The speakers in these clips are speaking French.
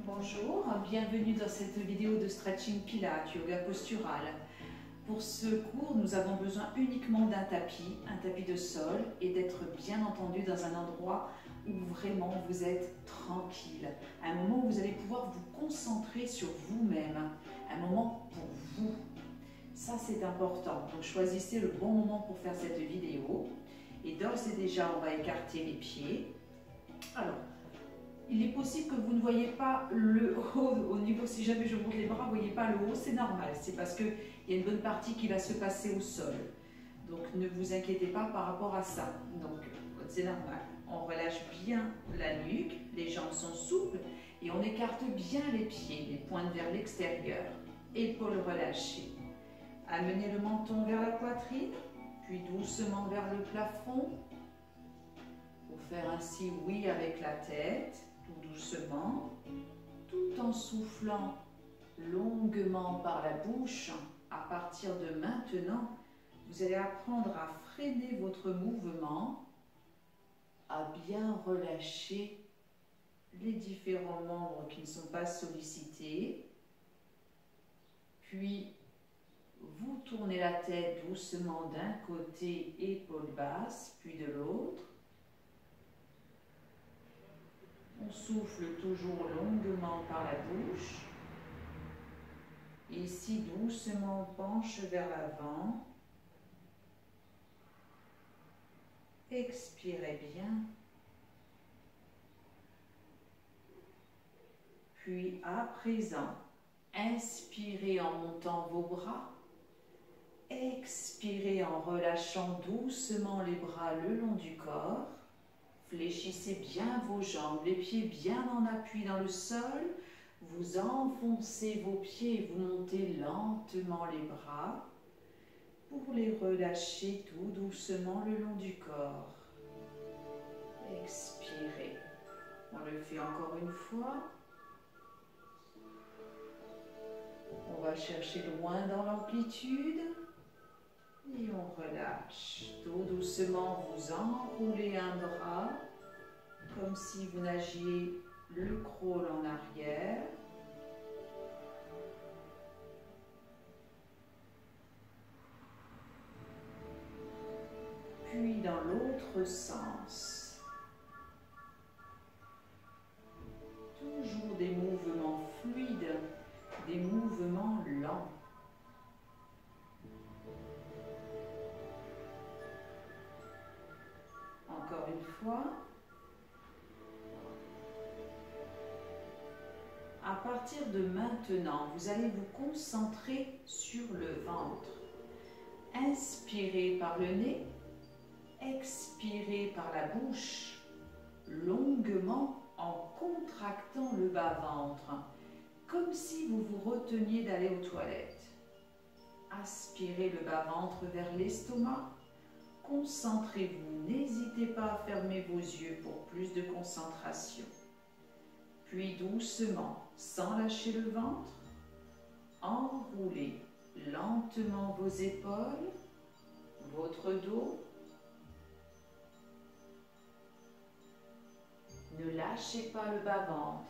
Bonjour, bienvenue dans cette vidéo de stretching pilates, yoga postural. Pour ce cours, nous avons besoin uniquement d'un tapis de sol et d'être bien entendu dans un endroit où vraiment vous êtes tranquille. Un moment où vous allez pouvoir vous concentrer sur vous-même, un moment pour vous. Ça c'est important, donc choisissez le bon moment pour faire cette vidéo. Et d'ores et déjà, on va écarter les pieds. Alors, il est possible que vous ne voyez pas le haut au niveau, si jamais je monte les bras, vous ne voyez pas le haut, c'est normal. C'est parce qu'il y a une bonne partie qui va se passer au sol. Donc ne vous inquiétez pas par rapport à ça. Donc c'est normal. On relâche bien la nuque, les jambes sont souples et on écarte bien les pieds, les pointes vers l'extérieur. Épaules relâchées. Amenez le menton vers la poitrine, puis doucement vers le plafond. Pour faire ainsi oui avec la tête. Tout doucement, tout en soufflant longuement par la bouche. À partir de maintenant, vous allez apprendre à freiner votre mouvement, à bien relâcher les différents membres qui ne sont pas sollicités. Puis, vous tournez la tête doucement d'un côté, épaule basse, puis de l'autre. On souffle toujours longuement par la bouche. Ici, doucement, on penche vers l'avant. Expirez bien. Puis, à présent, inspirez en montant vos bras. Expirez en relâchant doucement les bras le long du corps. Fléchissez bien vos jambes, les pieds bien en appui dans le sol. Vous enfoncez vos pieds et vous montez lentement les bras pour les relâcher tout doucement le long du corps. Expirez. On le fait encore une fois. On va chercher loin dans l'amplitude. Et on relâche. Tout doucement, vous enroulez un bras comme si vous nagiez le crawl en arrière. Puis dans l'autre sens. Toujours des mouvements fluides, des mouvements lents. Encore une fois. À partir de maintenant, vous allez vous concentrer sur le ventre. Inspirez par le nez, expirez par la bouche, longuement en contractant le bas-ventre, comme si vous vous reteniez d'aller aux toilettes. Aspirez le bas-ventre vers l'estomac. Concentrez-vous, n'hésitez pas à fermer vos yeux pour plus de concentration. Puis doucement, sans lâcher le ventre, enroulez lentement vos épaules, votre dos. Ne lâchez pas le bas-ventre.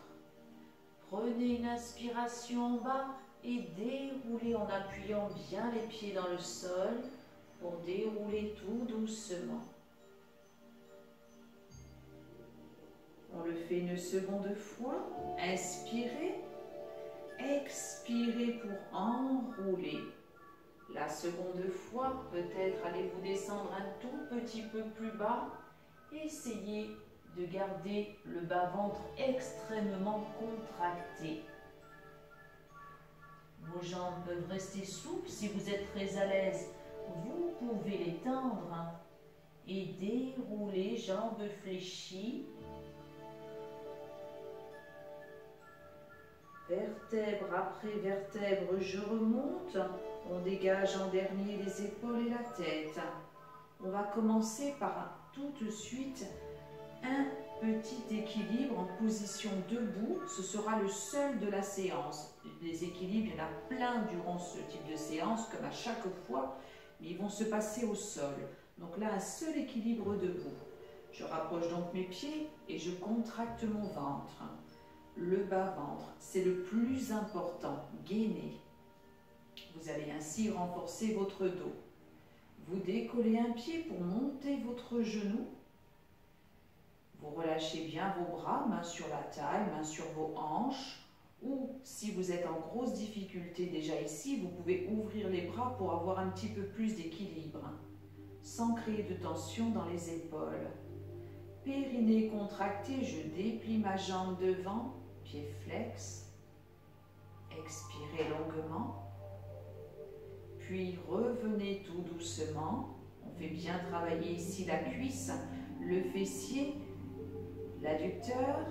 Prenez une inspiration en bas et déroulez en appuyant bien les pieds dans le sol pour dérouler tout doucement. On le fait une seconde fois. Inspirez. Expirez pour enrouler. La seconde fois, peut-être allez-vous descendre un tout petit peu plus bas. Essayez de garder le bas-ventre extrêmement contracté. Vos jambes peuvent rester souples si vous êtes très à l'aise. Vous pouvez les tendre et dérouler, jambes fléchies. Vertèbre après vertèbre, je remonte. On dégage en dernier les épaules et la tête. On va commencer par tout de suite un petit équilibre en position debout. Ce sera le seul de la séance. Les équilibres, il y en a plein durant ce type de séance, comme à chaque fois, mais ils vont se passer au sol. Donc là, un seul équilibre debout. Je rapproche donc mes pieds et je contracte mon ventre. le bas-ventre. C'est le plus important, gainer. Vous allez ainsi renforcer votre dos. Vous décollez un pied pour monter votre genou. Vous relâchez bien vos bras, mains sur la taille, mains sur vos hanches. Ou si vous êtes en grosse difficulté déjà ici, vous pouvez ouvrir les bras pour avoir un petit peu plus d'équilibre, sans créer de tension dans les épaules. Périnée contracté, je déplie ma jambe devant, pied flex. Expirez longuement. Puis revenez tout doucement. On fait bien travailler ici la cuisse, le fessier, l'adducteur.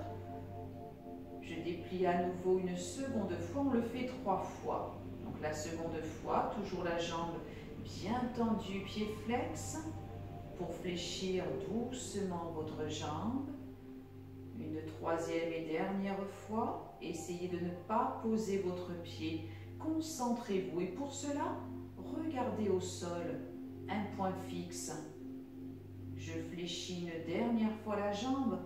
Je déplie à nouveau une seconde fois, on le fait 3 fois. Donc la seconde fois, toujours la jambe bien tendue, pied flex, pour fléchir doucement votre jambe. Une troisième et dernière fois, essayez de ne pas poser votre pied. Concentrez-vous et pour cela, regardez au sol, un point fixe. Je fléchis une dernière fois la jambe,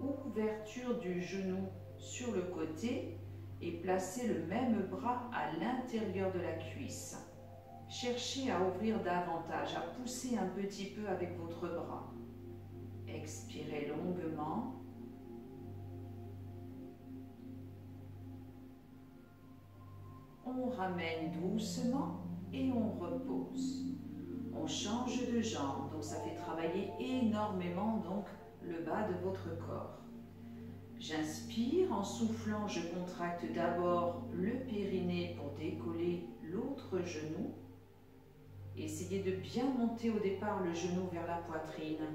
ouverture du genou sur le côté et placez le même bras à l'intérieur de la cuisse. Cherchez à ouvrir davantage, à pousser un petit peu avec votre bras. Expirez longuement. On ramène doucement et on repose. On change de jambe, donc ça fait travailler énormément donc le bas de votre corps. J'inspire, en soufflant, je contracte d'abord le périnée pour décoller l'autre genou. Essayez de bien monter au départ le genou vers la poitrine.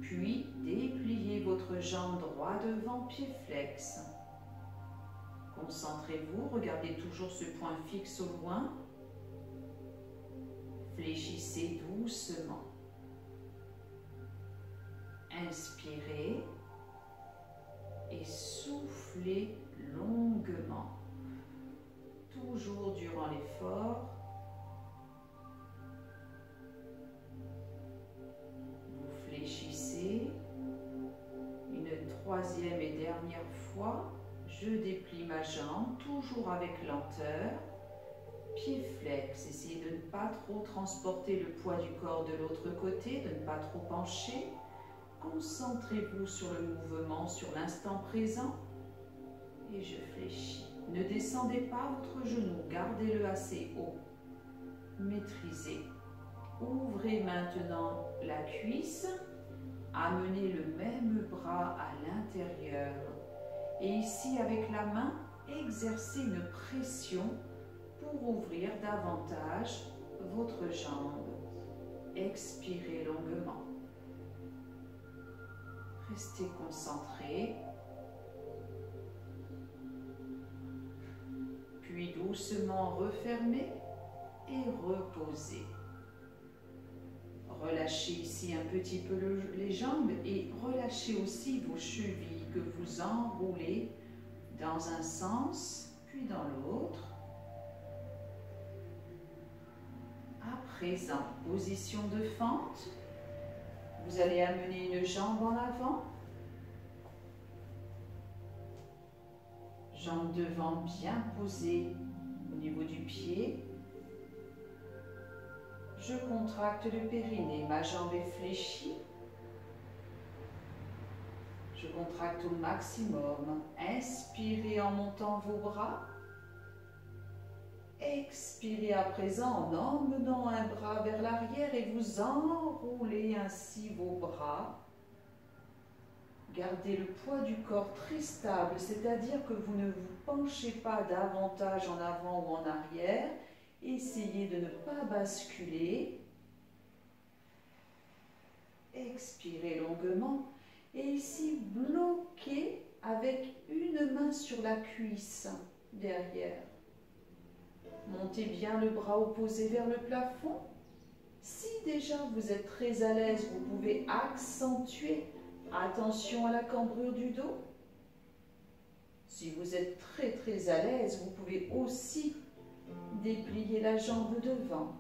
Puis dépliez votre jambe droit devant, pied flex. Concentrez-vous, regardez toujours ce point fixe au loin. Fléchissez doucement. Inspirez et soufflez longuement. Toujours durant l'effort. Vous fléchissez. Une troisième et dernière fois. Je déplie ma jambe, toujours avec lenteur. Pied flex, essayez de ne pas trop transporter le poids du corps de l'autre côté, de ne pas trop pencher. Concentrez-vous sur le mouvement, sur l'instant présent. Et je fléchis. Ne descendez pas votre genou, gardez-le assez haut. Maîtrisez. Ouvrez maintenant la cuisse. Amenez le même bras à l'intérieur. Et ici, avec la main, exercez une pression pour ouvrir davantage votre jambe. Expirez longuement. Restez concentré. Puis doucement refermez et reposez. Relâchez ici un petit peu les jambes et relâchez aussi vos chevilles que vous enroulez dans un sens puis dans l'autre. À présent, position de fente. Vous allez amener une jambe en avant. Jambe devant bien posée au niveau du pied. Je contracte le périnée, ma jambe est fléchie. Je contracte au maximum. Inspirez en montant vos bras. Expirez à présent en emmenant un bras vers l'arrière et vous enroulez ainsi vos bras. Gardez le poids du corps très stable, c'est-à-dire que vous ne vous penchez pas davantage en avant ou en arrière. Essayez de ne pas basculer. Expirez longuement. Et ici, bloquez avec une main sur la cuisse derrière. Montez bien le bras opposé vers le plafond. Si déjà vous êtes très à l'aise, vous pouvez accentuer. Attention à la cambrure du dos. Si vous êtes très à l'aise, vous pouvez aussi déplier la jambe devant.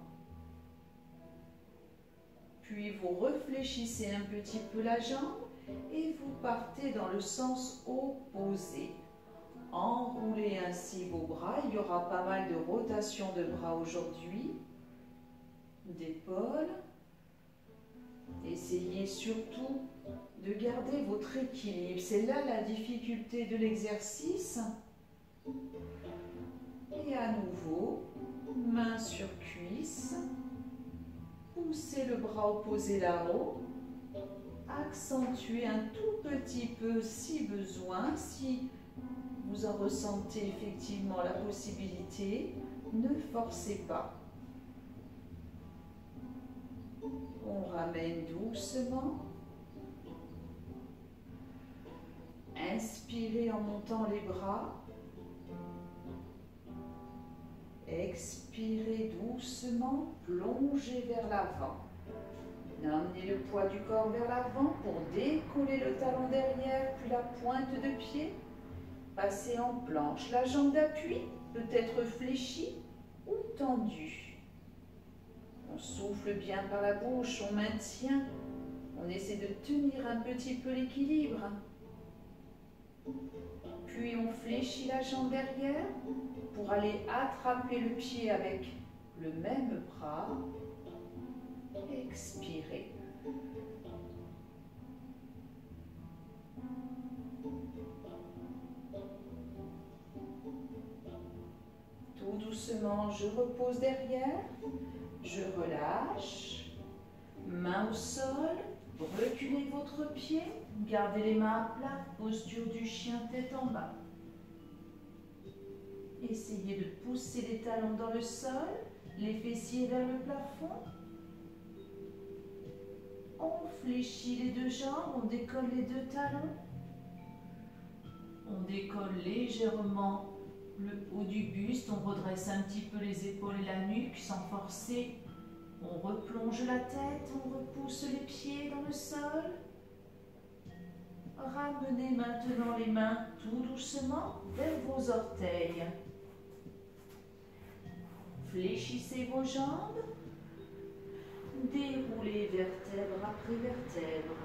Puis vous réfléchissez un petit peu la jambe et vous partez dans le sens opposé. Enroulez ainsi vos bras. Il y aura pas mal de rotation de bras aujourd'hui, d'épaules. Essayez surtout de garder votre équilibre. C'est là la difficulté de l'exercice. Et à nouveau, main sur cuisse. Poussez le bras opposé là-haut. Accentuez un tout petit peu si besoin. Si vous en ressentez effectivement la possibilité, ne forcez pas. On ramène doucement. Inspirez en montant les bras. Expirez doucement, plongez vers l'avant. Emmenez le poids du corps vers l'avant pour décoller le talon derrière, puis la pointe de pied. Passez en planche. La jambe d'appui peut être fléchie ou tendue. On souffle bien par la bouche, on maintient. On essaie de tenir un petit peu l'équilibre. Puis on fléchit la jambe derrière pour aller attraper le pied avec le même bras. Expirez. Tout doucement, je repose derrière, je relâche, main au sol, reculez votre pied, gardez les mains à plat, posture du chien tête en bas. Essayez de pousser les talons dans le sol, les fessiers vers le plafond. On fléchit les deux jambes, on décolle les deux talons. On décolle légèrement le haut du buste, on redresse un petit peu les épaules et la nuque sans forcer. On replonge la tête, on repousse les pieds dans le sol. Ramenez maintenant les mains tout doucement vers vos orteils. Fléchissez vos jambes. Déroulez vertèbre après vertèbre.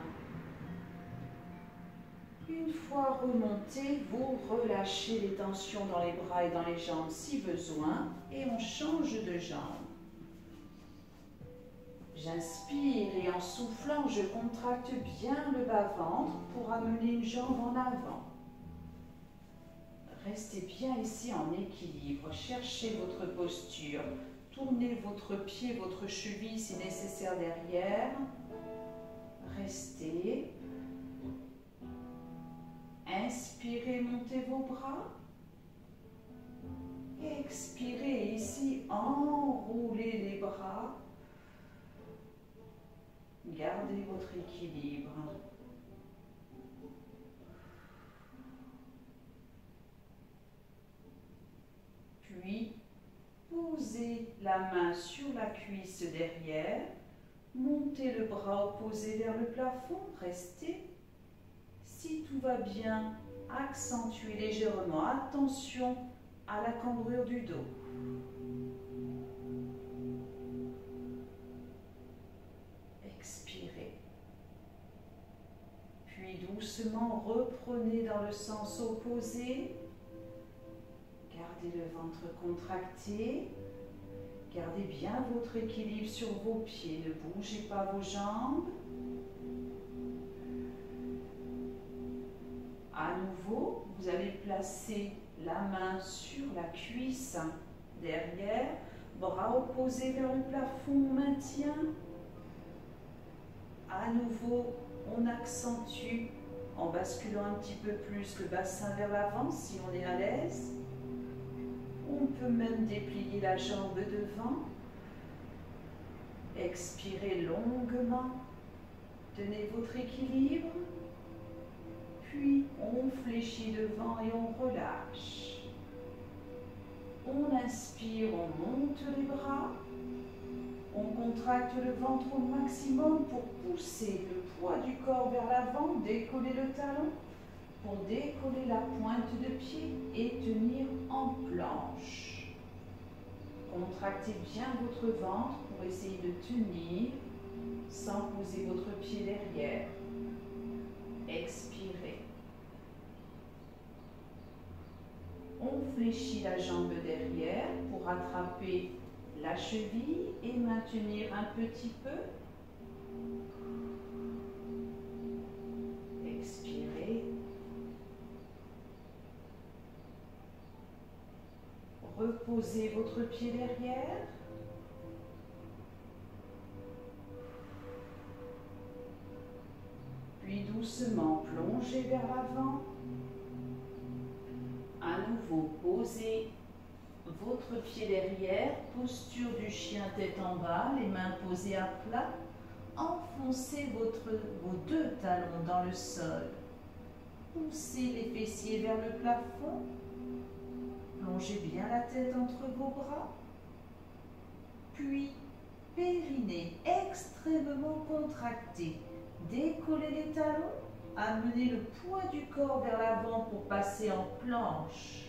Une fois remonté, vous relâchez les tensions dans les bras et dans les jambes si besoin et on change de jambe. J'inspire et en soufflant, je contracte bien le bas-ventre pour amener une jambe en avant. Restez bien ici en équilibre, cherchez votre posture. Tournez votre pied, votre cheville si nécessaire derrière. Restez. Inspirez, montez vos bras. Expirez ici, enroulez les bras. Gardez votre équilibre. Puis, posez la main sur la cuisse derrière. Montez le bras opposé vers le plafond. Restez. Si tout va bien, accentuez légèrement. Attention à la cambrure du dos. Expirez. Puis doucement, reprenez dans le sens opposé. Gardez le ventre contracté. Gardez bien votre équilibre sur vos pieds. Ne bougez pas vos jambes. À nouveau, vous allez placer la main sur la cuisse derrière, bras opposés vers le plafond, on maintient. À nouveau, on accentue en basculant un petit peu plus le bassin vers l'avant si on est à l'aise. On peut même déplier la jambe devant. Expirez longuement. Tenez votre équilibre. Puis on fléchit devant et on relâche. On inspire, on monte les bras. On contracte le ventre au maximum pour pousser le poids du corps vers l'avant, décoller le talon, pour décoller la pointe de pied et tenir en planche. Contractez bien votre ventre pour essayer de tenir sans poser votre pied derrière. Expirez. On fléchit la jambe derrière pour attraper la cheville et maintenir un petit peu. Expirez. Reposez votre pied derrière. Puis doucement plongez vers l'avant. À nouveau, posez votre pied derrière, posture du chien tête en bas, les mains posées à plat. Enfoncez vos deux talons dans le sol. Poussez les fessiers vers le plafond. Plongez bien la tête entre vos bras. Puis, périnée extrêmement contracté. Décollez les talons. Amenez le poids du corps vers l'avant pour passer en planche.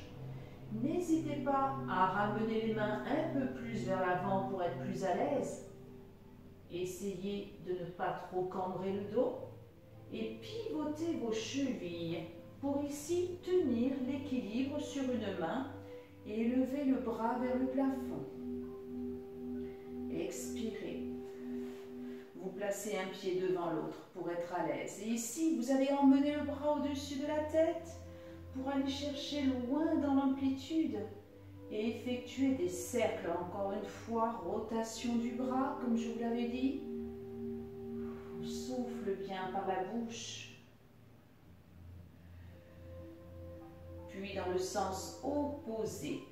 N'hésitez pas à ramener les mains un peu plus vers l'avant pour être plus à l'aise. Essayez de ne pas trop cambrer le dos et pivotez vos chevilles pour ici tenir l'équilibre sur une main et lever le bras vers le plafond. Expirez. Vous placez un pied devant l'autre pour être à l'aise. Et ici, vous allez emmener le bras au-dessus de la tête pour aller chercher loin dans l'amplitude et effectuer des cercles. Encore une fois, rotation du bras, comme je vous l'avais dit. On souffle bien par la bouche. Puis dans le sens opposé.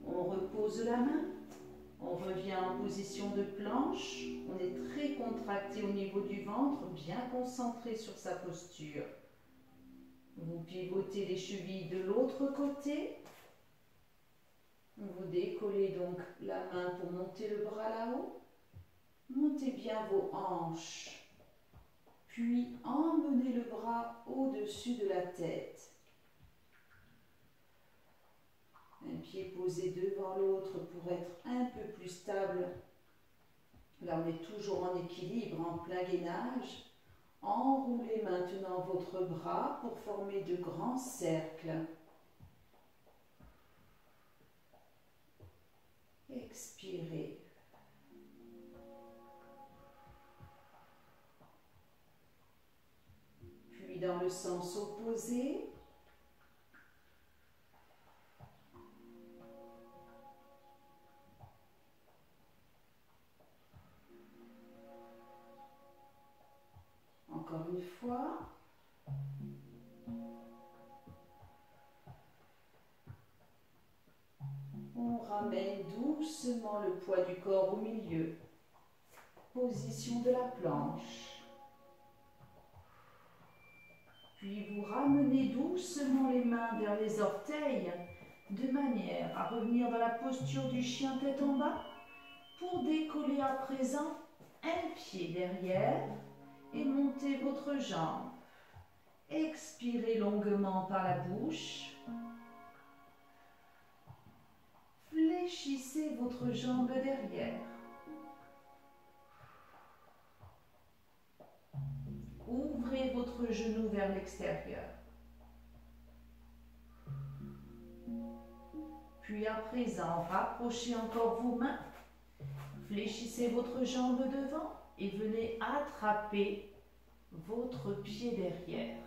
On repose la main. On revient en position de planche. On est très contracté au niveau du ventre, bien concentré sur sa posture. Vous pivotez les chevilles de l'autre côté. Vous décollez donc la main pour monter le bras là-haut. Montez bien vos hanches. Puis emmenez le bras au-dessus de la tête. Un pied posé devant l'autre pour être un peu plus stable. Là, on est toujours en équilibre, en plein gainage. Enroulez maintenant votre bras pour former de grands cercles. Expirez. Puis dans le sens opposé. Encore une fois. On ramène doucement le poids du corps au milieu. Position de la planche. Puis vous ramenez doucement les mains vers les orteils de manière à revenir dans la posture du chien tête en bas pour décoller à présent un pied derrière et monter votre jambe. Expirez longuement par la bouche. Fléchissez votre jambe derrière. Ouvrez votre genou vers l'extérieur. Puis à présent, rapprochez encore vos mains. Fléchissez votre jambe devant et venez attraper votre pied derrière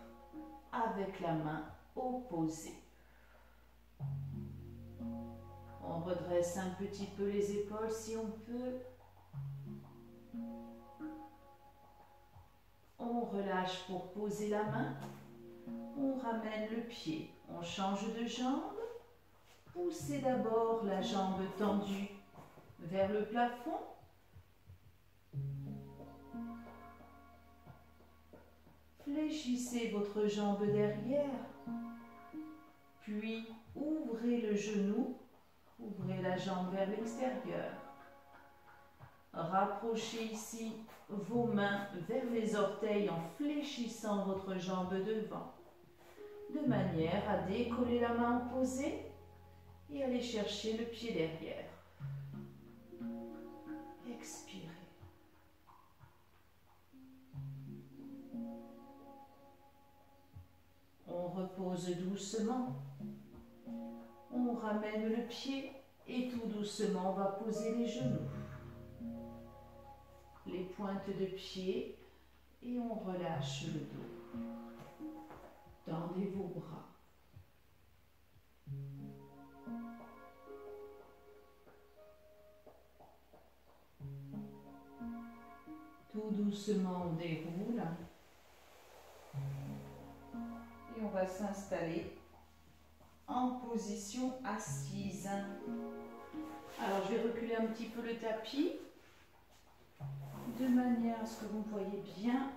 avec la main opposée. On redresse un petit peu les épaules si on peut. On relâche pour poser la main. On ramène le pied. On change de jambe. Poussez d'abord la jambe tendue vers le plafond. Fléchissez votre jambe derrière. Puis ouvrez le genou. Ouvrez la jambe vers l'extérieur. Rapprochez ici vos mains vers les orteils en fléchissant votre jambe devant, de manière à décoller la main opposée et aller chercher le pied derrière. Expirez. On repose doucement. On ramène le pied et tout doucement on va poser les genoux, les pointes de pied et on relâche le dos. Tendez vos bras. Tout doucement on déroule et on va s'installer en position assise. Alors je vais reculer un petit peu le tapis de manière à ce que vous me voyez bien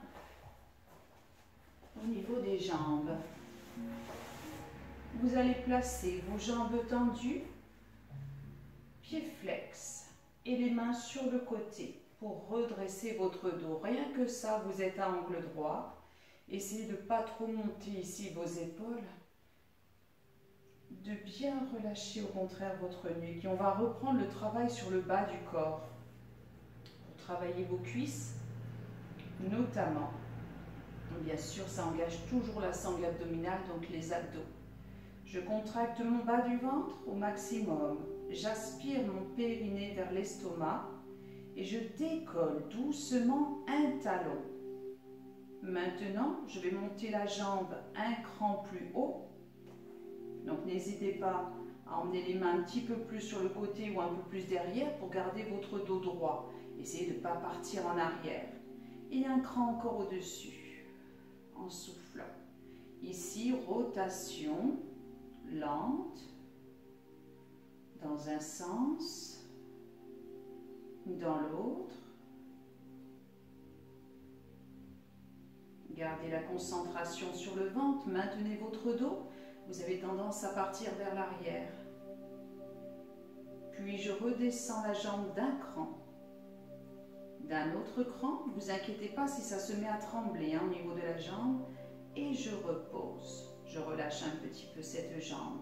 au niveau des jambes. Vous allez placer vos jambes tendues, pieds flex et les mains sur le côté pour redresser votre dos. Rien que ça, vous êtes à angle droit. Essayez de ne pas trop monter ici vos épaules, de bien relâcher au contraire votre nuque. Et on va reprendre le travail sur le bas du corps pour travailler vos cuisses notamment. Et bien sûr, ça engage toujours la sangle abdominale, donc les abdos. Je contracte mon bas du ventre au maximum. J'aspire mon périnée vers l'estomac et je décolle doucement un talon. Maintenant, je vais monter la jambe un cran plus haut. Donc n'hésitez pas à emmener les mains un petit peu plus sur le côté ou un peu plus derrière pour garder votre dos droit. Essayez de ne pas partir en arrière. Et un cran encore au-dessus, en soufflant. Ici, rotation lente, dans un sens, dans l'autre. Gardez la concentration sur le ventre, maintenez votre dos. Vous avez tendance à partir vers l'arrière. Puis je redescends la jambe d'un cran. D'un autre cran, ne vous inquiétez pas si ça se met à trembler au niveau de la jambe. Et je repose. Je relâche un petit peu cette jambe.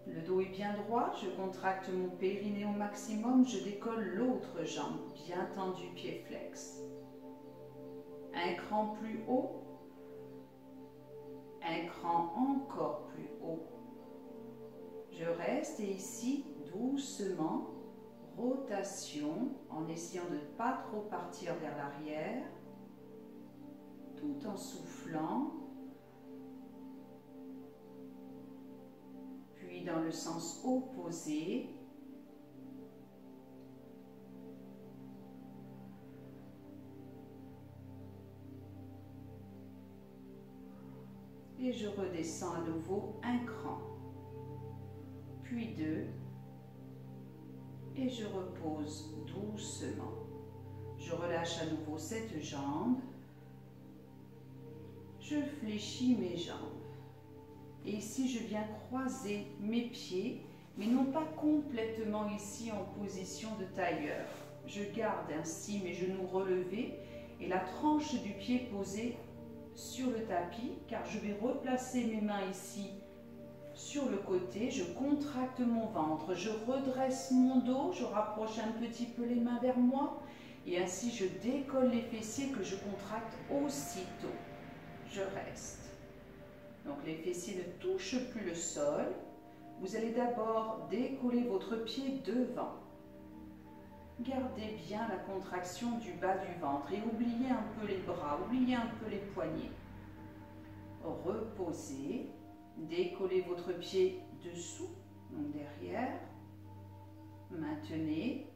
Le dos est bien droit, je contracte mon périnée au maximum, je décolle l'autre jambe, bien tendue, pied flex. Un cran plus haut, un cran encore plus haut. Je reste et ici, doucement, rotation, en essayant de ne pas trop partir vers l'arrière, tout en soufflant. Puis dans le sens opposé, et je redescends à nouveau un cran, puis deux, et je repose doucement. Je relâche à nouveau cette jambe, je fléchis mes jambes. Et ici, je viens croiser mes pieds, mais non pas complètement ici en position de tailleur. Je garde ainsi mes genoux relevés et la tranche du pied posée sur le tapis, car je vais replacer mes mains ici sur le côté. Je contracte mon ventre, je redresse mon dos, je rapproche un petit peu les mains vers moi et ainsi je décolle les fessiers que je contracte aussitôt. Je reste. Donc les fessiers ne touchent plus le sol. Vous allez d'abord décoller votre pied devant. Gardez bien la contraction du bas du ventre et oubliez un peu les bras, oubliez un peu les poignets. Reposez, décollez votre pied dessous, donc derrière. Maintenez.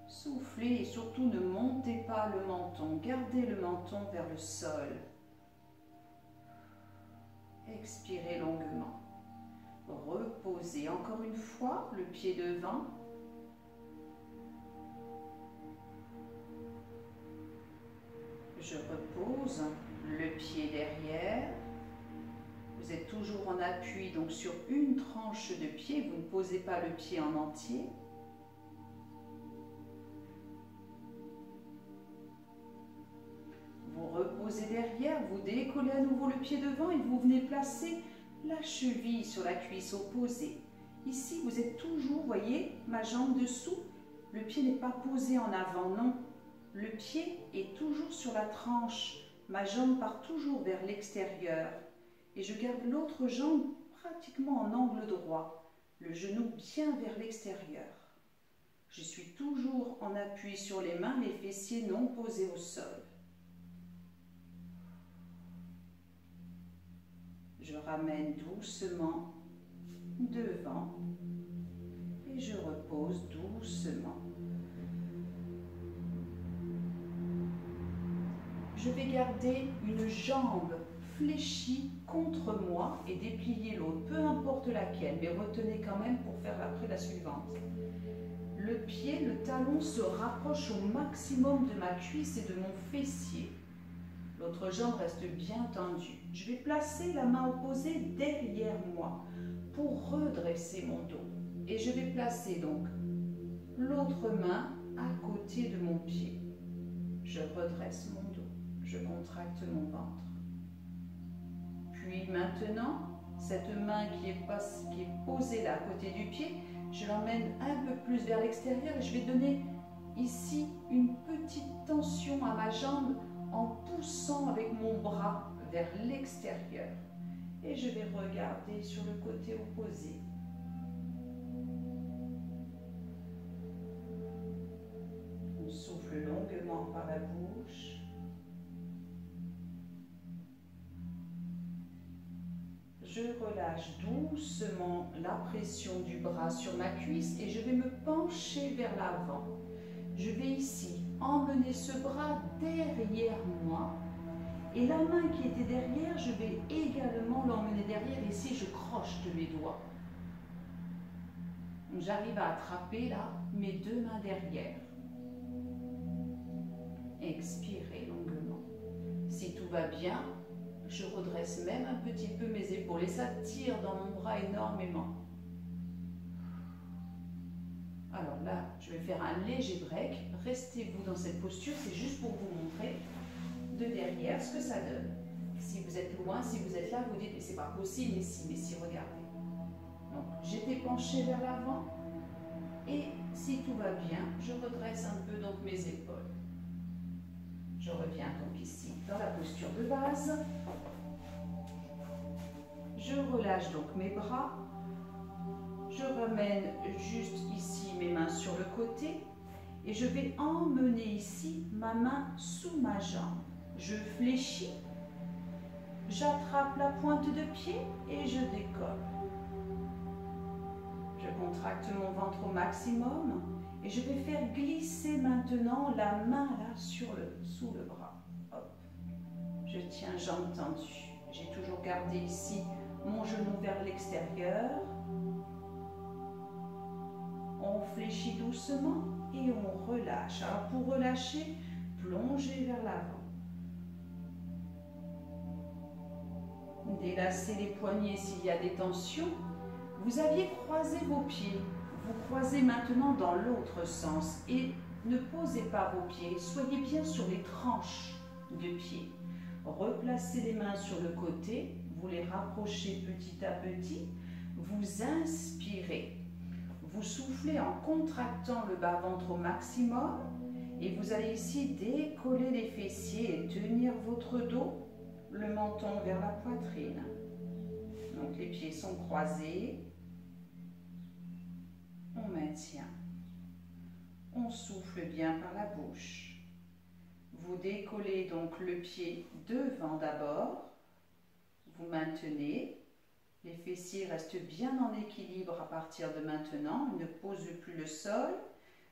Soufflez et surtout ne montez pas le menton. Gardez le menton vers le sol. Expirez longuement. Reposez encore une fois le pied devant. Je repose le pied derrière. Vous êtes toujours en appui donc sur une tranche de pied. Vous ne posez pas le pied en entier. posez derrière, vous décollez à nouveau le pied devant et vous venez placer la cheville sur la cuisse opposée. Ici, vous êtes toujours, voyez, ma jambe dessous. Le pied n'est pas posé en avant, non. Le pied est toujours sur la tranche. Ma jambe part toujours vers l'extérieur. Et je garde l'autre jambe pratiquement en angle droit. Le genou bien vers l'extérieur. Je suis toujours en appui sur les mains, les fessiers non posés au sol. Je ramène doucement devant et je repose doucement. Je vais garder une jambe fléchie contre moi et déplier l'autre, peu importe laquelle, mais retenez quand même pour faire après la suivante. Le pied, le talon se rapproche au maximum de ma cuisse et de mon fessier. L'autre jambe reste bien tendue. Je vais placer la main opposée derrière moi pour redresser mon dos. Et je vais placer donc l'autre main à côté de mon pied. Je redresse mon dos. Je contracte mon ventre. Puis maintenant, cette main qui est posée là à côté du pied, je l'emmène un peu plus vers l'extérieur et je vais donner ici une petite tension à ma jambe en poussant avec mon bras vers l'extérieur. Et je vais regarder sur le côté opposé. On souffle longuement par la bouche. Je relâche doucement la pression du bras sur ma cuisse et je vais me pencher vers l'avant. Je vais ici emmener ce bras derrière moi et la main qui était derrière, je vais également l'emmener derrière. Ici, je croche de mes doigts. J'arrive à attraper là mes deux mains derrière. Expirez longuement. Si tout va bien, je redresse même un petit peu mes épaules et ça tire dans mon bras énormément. Alors là, je vais faire un léger break. Restez-vous dans cette posture, c'est juste pour vous montrer de derrière ce que ça donne. Si vous êtes loin, si vous êtes là, vous dites mais c'est pas possible, mais si, regardez. Donc j'étais penchée vers l'avant et si tout va bien, je redresse un peu donc mes épaules. Je reviens donc ici dans la posture de base. Je relâche donc mes bras. Je ramène juste ici mes mains sur le côté et je vais emmener ici ma main sous ma jambe. Je fléchis, j'attrape la pointe de pied et je décolle. Je contracte mon ventre au maximum et je vais faire glisser maintenant la main là sous le bras. Hop. Je tiens jambe tendue. J'ai toujours gardé ici mon genou vers l'extérieur. On fléchit doucement et on relâche. Alors pour relâcher, plongez vers l'avant. Délacez les poignets s'il y a des tensions. Vous aviez croisé vos pieds. Vous croisez maintenant dans l'autre sens et ne posez pas vos pieds. Soyez bien sur les tranches de pied. Replacez les mains sur le côté. Vous les rapprochez petit à petit. Vous inspirez. Vous soufflez en contractant le bas-ventre au maximum et vous allez ici décoller les fessiers et tenir votre dos, le menton vers la poitrine. Donc les pieds sont croisés. On maintient. On souffle bien par la bouche. Vous décollez donc le pied devant d'abord. Vous maintenez. Les fessiers restent bien en équilibre à partir de maintenant. Ils ne posent plus le sol.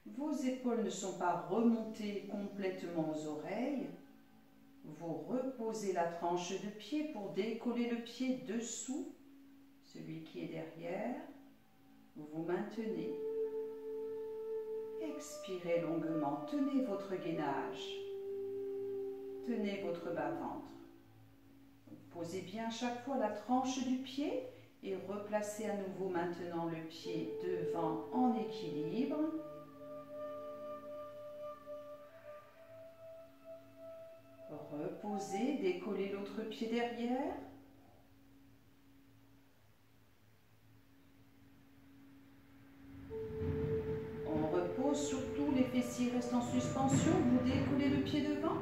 Vos épaules ne sont pas remontées complètement aux oreilles. Vous reposez la tranche de pied pour décoller le pied dessous, celui qui est derrière. Vous maintenez. Expirez longuement. Tenez votre gainage. Tenez votre bas-ventre. Posez bien à chaque fois la tranche du pied et replacez à nouveau maintenant le pied devant en équilibre. Reposez, décollez l'autre pied derrière. On repose, surtout les fessiers restent en suspension. Vous décollez le pied devant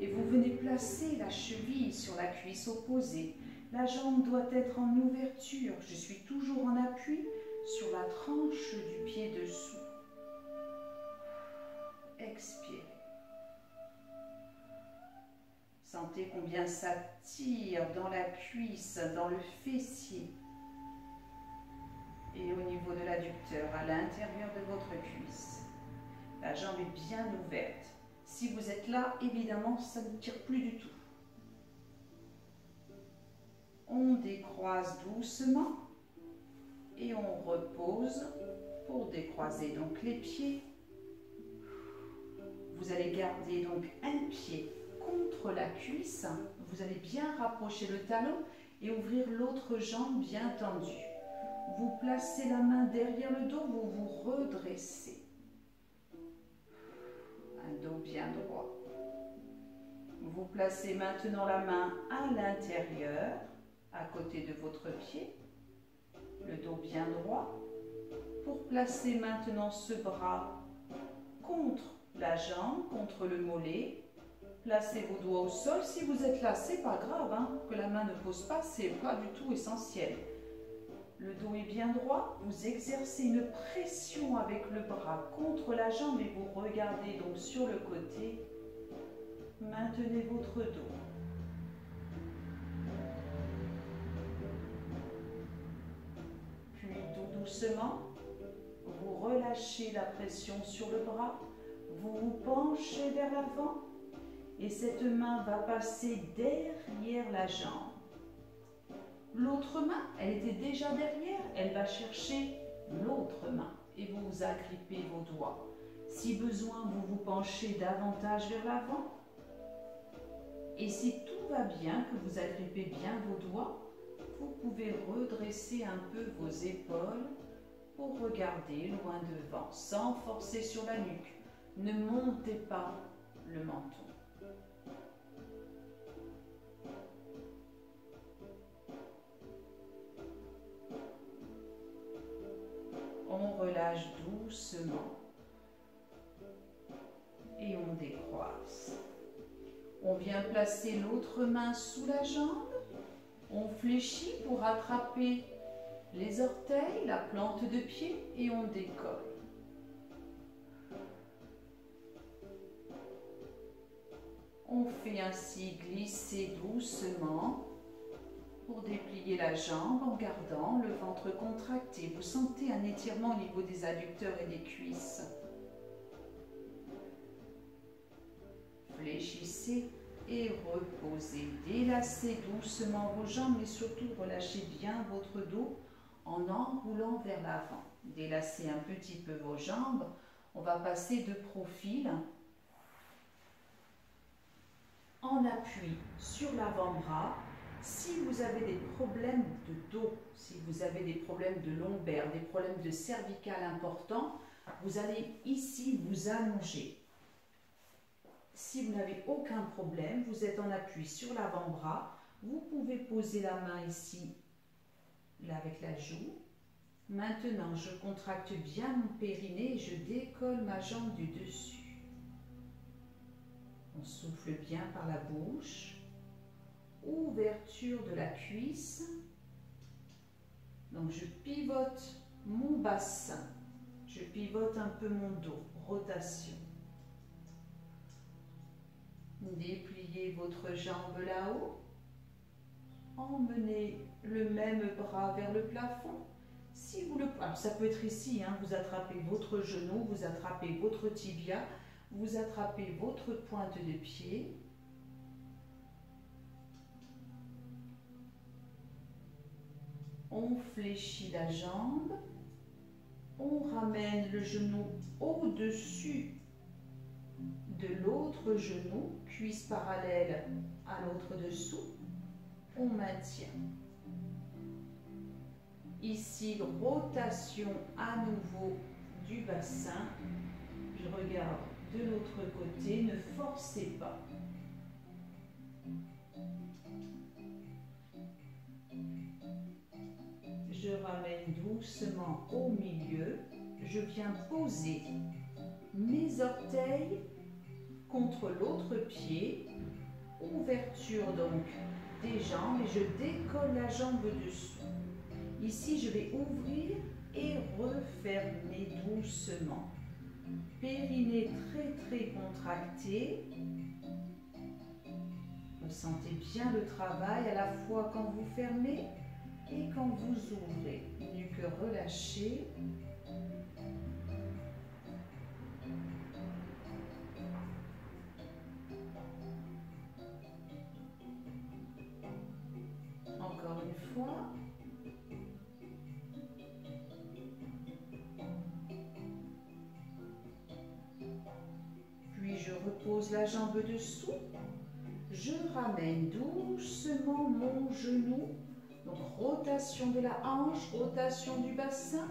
et vous venez placer la cheville sur la cuisse opposée. La jambe doit être en ouverture. Je suis toujours en appui sur la tranche du pied dessous. Expirez. Sentez combien ça tire dans la cuisse, dans le fessier et au niveau de l'adducteur, à l'intérieur de votre cuisse. La jambe est bien ouverte. Si vous êtes là, évidemment, ça ne tire plus du tout. On décroise doucement et on repose pour décroiser donc les pieds. Vous allez garder donc un pied contre la cuisse. Vous allez bien rapprocher le talon et ouvrir l'autre jambe bien tendue. Vous placez la main derrière le dos, vous vous redressez. Un dos bien droit. Vous placez maintenant la main à l'intérieur, à côté de votre pied, le dos bien droit. Pour placer maintenant ce bras contre la jambe, contre le mollet. Placez vos doigts au sol. Si vous êtes là, c'est pas grave, hein, que la main ne pose pas, c'est pas du tout essentiel. Le dos est bien droit, vous exercez une pression avec le bras contre la jambe et vous regardez donc sur le côté. Maintenez votre dos. Puis tout doucement, vous relâchez la pression sur le bras, vous vous penchez vers l'avant et cette main va passer derrière la jambe. L'autre main, elle était déjà derrière, elle va chercher l'autre main et vous agrippez vos doigts. Si besoin, vous vous penchez davantage vers l'avant. Et si tout va bien, que vous agrippez bien vos doigts, vous pouvez redresser un peu vos épaules pour regarder loin devant, sans forcer sur la nuque. Ne montez pas le menton. On relâche doucement et on décroise. On vient placer l'autre main sous la jambe. On fléchit pour attraper les orteils, la plante de pied et on décolle. On fait ainsi glisser doucement pour déplier la jambe en gardant le ventre contracté. Vous sentez un étirement au niveau des adducteurs et des cuisses. Fléchissez et reposez. Délacez doucement vos jambes, mais surtout relâchez bien votre dos en enroulant vers l'avant. Délacez un petit peu vos jambes. On va passer de profil en appui sur l'avant-bras. Si vous avez des problèmes de dos, si vous avez des problèmes de lombaire, des problèmes de cervical importants, vous allez ici vous allonger. Si vous n'avez aucun problème, vous êtes en appui sur l'avant-bras, vous pouvez poser la main ici, là avec la joue. Maintenant, je contracte bien mon périnée et je décolle ma jambe du dessus. On souffle bien par la bouche. Ouverture de la cuisse. Donc je pivote mon bassin, je pivote un peu mon dos, rotation. Dépliez votre jambe là-haut, emmenez le même bras vers le plafond. Si vous le, alors ça peut être ici, hein, vous attrapez votre genou, vous attrapez votre tibia, vous attrapez votre pointe de pied. On fléchit la jambe, on ramène le genou au-dessus de l'autre genou, cuisse parallèle à l'autre dessous, on maintient. Ici, rotation à nouveau du bassin, je regarde de l'autre côté, ne forcez pas. Je ramène doucement au milieu. Je viens poser mes orteils contre l'autre pied. Ouverture donc des jambes et je décolle la jambe dessous. Ici, je vais ouvrir et refermer doucement. Périnée très contracté. Ressentez bien le travail à la fois quand vous fermez et quand vous ouvrez. Nuque relâchée. Encore une fois. Puis je repose la jambe dessous. Je ramène doucement mon genou. Donc rotation de la hanche, rotation du bassin.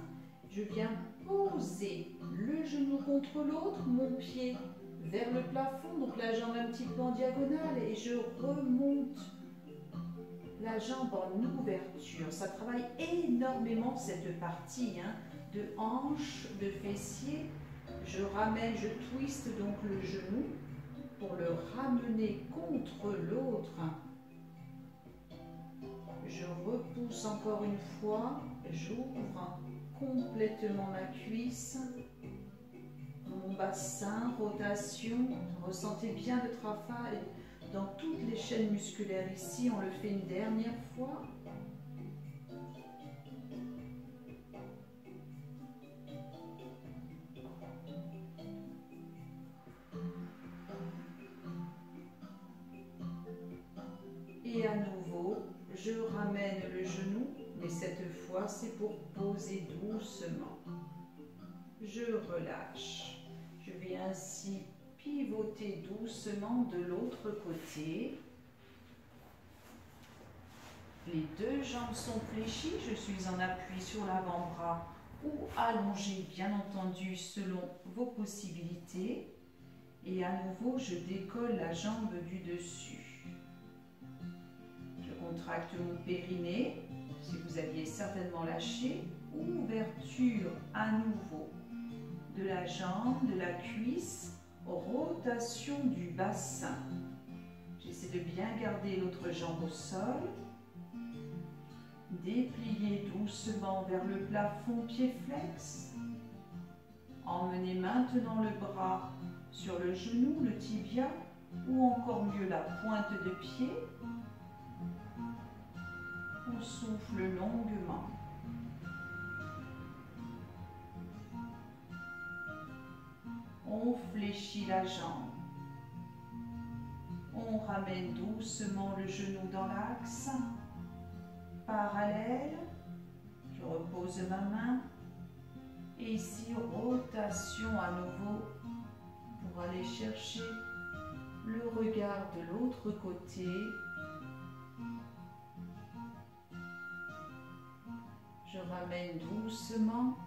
Je viens poser le genou contre l'autre, mon pied vers le plafond, donc la jambe un petit peu en diagonale et je remonte la jambe en ouverture. Ça travaille énormément cette partie de hanche, de fessier. Je ramène, je twiste donc le genou pour le ramener contre l'autre. Je repousse encore une fois, j'ouvre complètement ma cuisse, mon bassin, rotation. Ressentez bien le travail dans toutes les chaînes musculaires ici. On le fait une dernière fois. Et à nouveau, je ramène le genou, mais cette fois, c'est pour poser doucement. Je relâche. Je vais ainsi pivoter doucement de l'autre côté. Les deux jambes sont fléchies. Je suis en appui sur l'avant-bras ou allongée, bien entendu, selon vos possibilités. Et à nouveau, je décolle la jambe du dessus. Contracte mon périnée, si vous aviez certainement lâché. Ouverture à nouveau de la jambe, de la cuisse, rotation du bassin. J'essaie de bien garder l'autre jambe au sol. Dépliez doucement vers le plafond, pied flex. Emmenez maintenant le bras sur le genou, le tibia, ou encore mieux la pointe de pied. On souffle longuement. On fléchit la jambe. On ramène doucement le genou dans l'axe. Parallèle. Je repose ma main. Et ici, rotation à nouveau pour aller chercher le regard de l'autre côté. Je ramène doucement.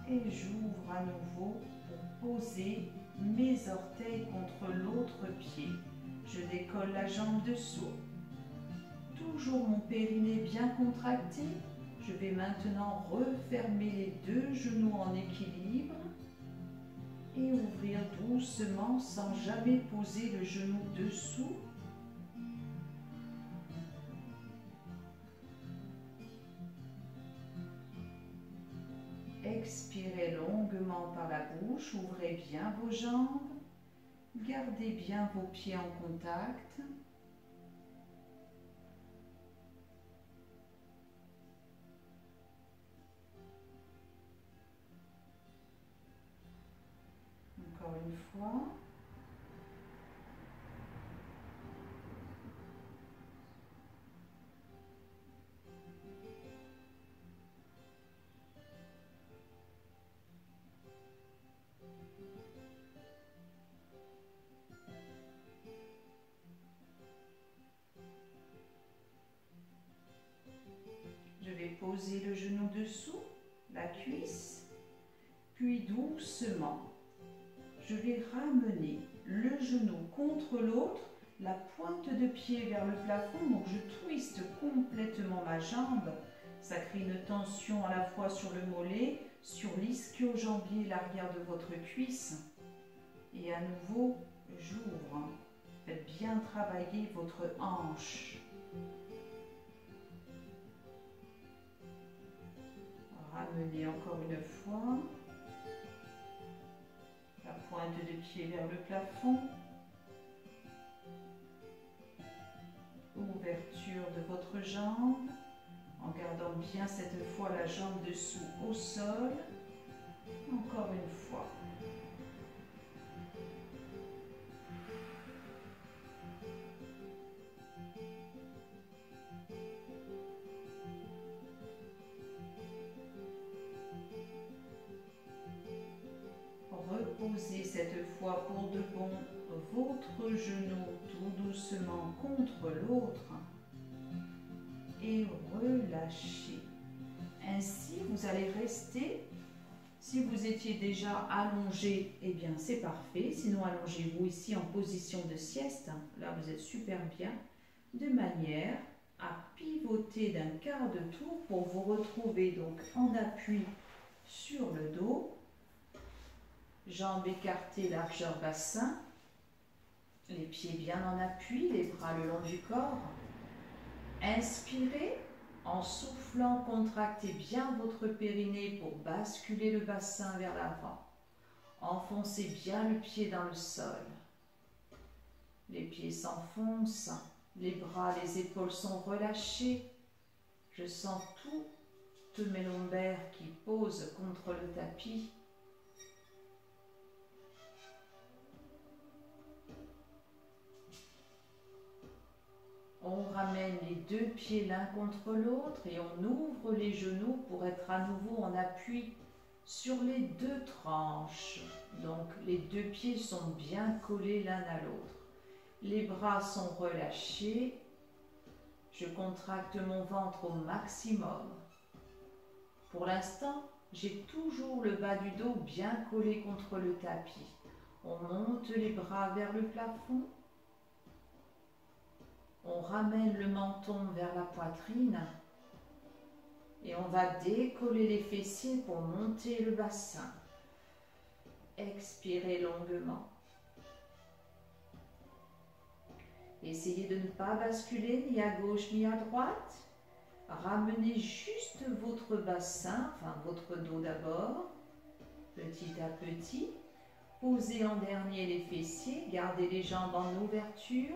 Et j'ouvre à nouveau pour poser mes orteils contre l'autre pied. Je décolle la jambe dessous. Toujours mon périnée bien contracté. Je vais maintenant refermer les deux genoux en équilibre et ouvrir doucement sans jamais poser le genou dessous. Expirez longuement par la bouche, ouvrez bien vos jambes, gardez bien vos pieds en contact. Encore une fois. Je vais poser le genou dessous, la cuisse, puis doucement, je vais ramener le genou contre l'autre, la pointe de pied vers le plafond, donc je twiste complètement ma jambe. Ça crée une tension à la fois sur le mollet, sur l'ischio-jambier, l'arrière de votre cuisse. Et à nouveau, j'ouvre. Faites bien travailler votre hanche. Ramenez encore une fois. La pointe de pied vers le plafond. Ouverture de votre jambe, en gardant bien cette fois la jambe dessous au sol. Encore une fois. Reposez cette fois pour de bon votre genou tout doucement contre l'autre et relâchez. Ainsi, vous allez rester. Si vous étiez déjà allongé, eh bien c'est parfait. Sinon, allongez-vous ici en position de sieste. Là, vous êtes super bien. De manière à pivoter d'un quart de tour pour vous retrouver donc en appui sur le dos. Jambes écartées, largeur bassin. Les pieds bien en appui, les bras le long du corps. Inspirez. En soufflant, contractez bien votre périnée pour basculer le bassin vers l'avant. Enfoncez bien le pied dans le sol. Les pieds s'enfoncent, les bras, les épaules sont relâchés. Je sens toutes mes lombaires qui posent contre le tapis. On ramène les deux pieds l'un contre l'autre et on ouvre les genoux pour être à nouveau en appui sur les deux tranches. Donc les deux pieds sont bien collés l'un à l'autre. Les bras sont relâchés. Je contracte mon ventre au maximum. Pour l'instant, j'ai toujours le bas du dos bien collé contre le tapis. On monte les bras vers le plafond. On ramène le menton vers la poitrine et on va décoller les fessiers pour monter le bassin. Expirez longuement. Essayez de ne pas basculer ni à gauche ni à droite. Ramenez juste votre bassin, enfin votre dos d'abord, petit à petit. Posez en dernier les fessiers, gardez les jambes en ouverture.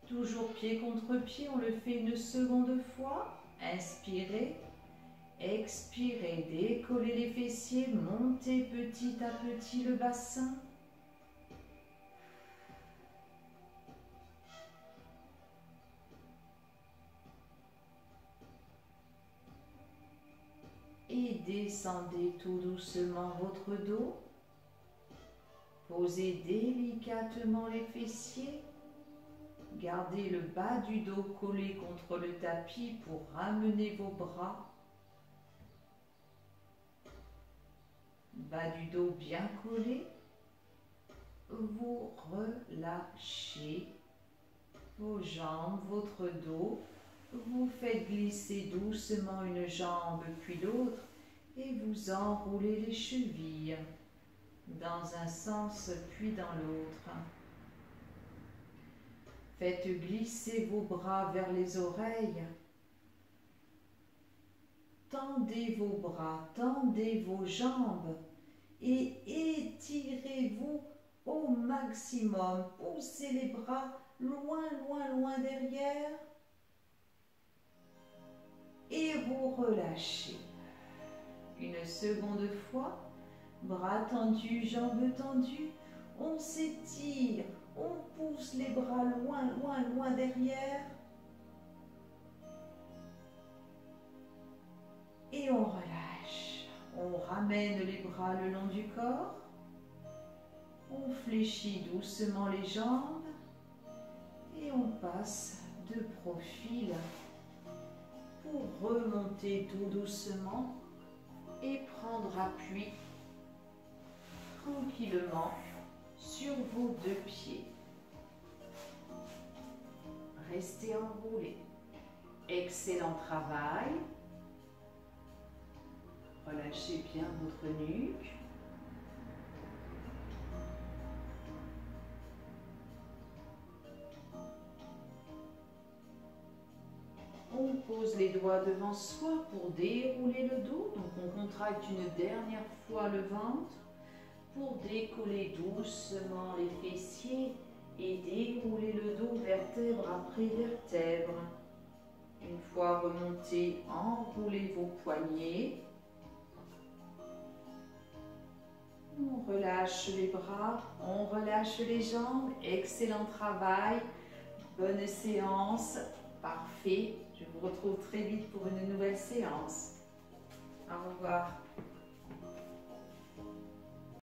Toujours pied contre pied, on le fait une seconde fois. Inspirez, expirez, décollez les fessiers, montez petit à petit le bassin. Et descendez tout doucement votre dos. Posez délicatement les fessiers. Gardez le bas du dos collé contre le tapis pour ramener vos bras. Bas du dos bien collé. Vous relâchez vos jambes, votre dos. Vous faites glisser doucement une jambe puis l'autre et vous enroulez les chevilles dans un sens puis dans l'autre. Faites glisser vos bras vers les oreilles. Tendez vos bras, tendez vos jambes et étirez-vous au maximum. Poussez les bras loin, loin, loin derrière. Et vous relâchez. Une seconde fois, bras tendus, jambes tendues, on s'étire, on pousse les bras loin, loin, loin derrière. Et on relâche. On ramène les bras le long du corps. On fléchit doucement les jambes. Et on passe de profil pour remonter tout doucement et prendre appui tranquillement tranquillement sur vos deux pieds. Restez enroulés. Excellent travail. Relâchez bien votre nuque. On pose les doigts devant soi pour dérouler le dos. Donc on contracte une dernière fois le ventre pour décoller doucement les fessiers et dérouler le dos vertèbre après vertèbre. Une fois remonté, enroulez vos poignets. On relâche les bras, on relâche les jambes. Excellent travail. Bonne séance. Parfait. Je vous retrouve très vite pour une nouvelle séance. Au revoir.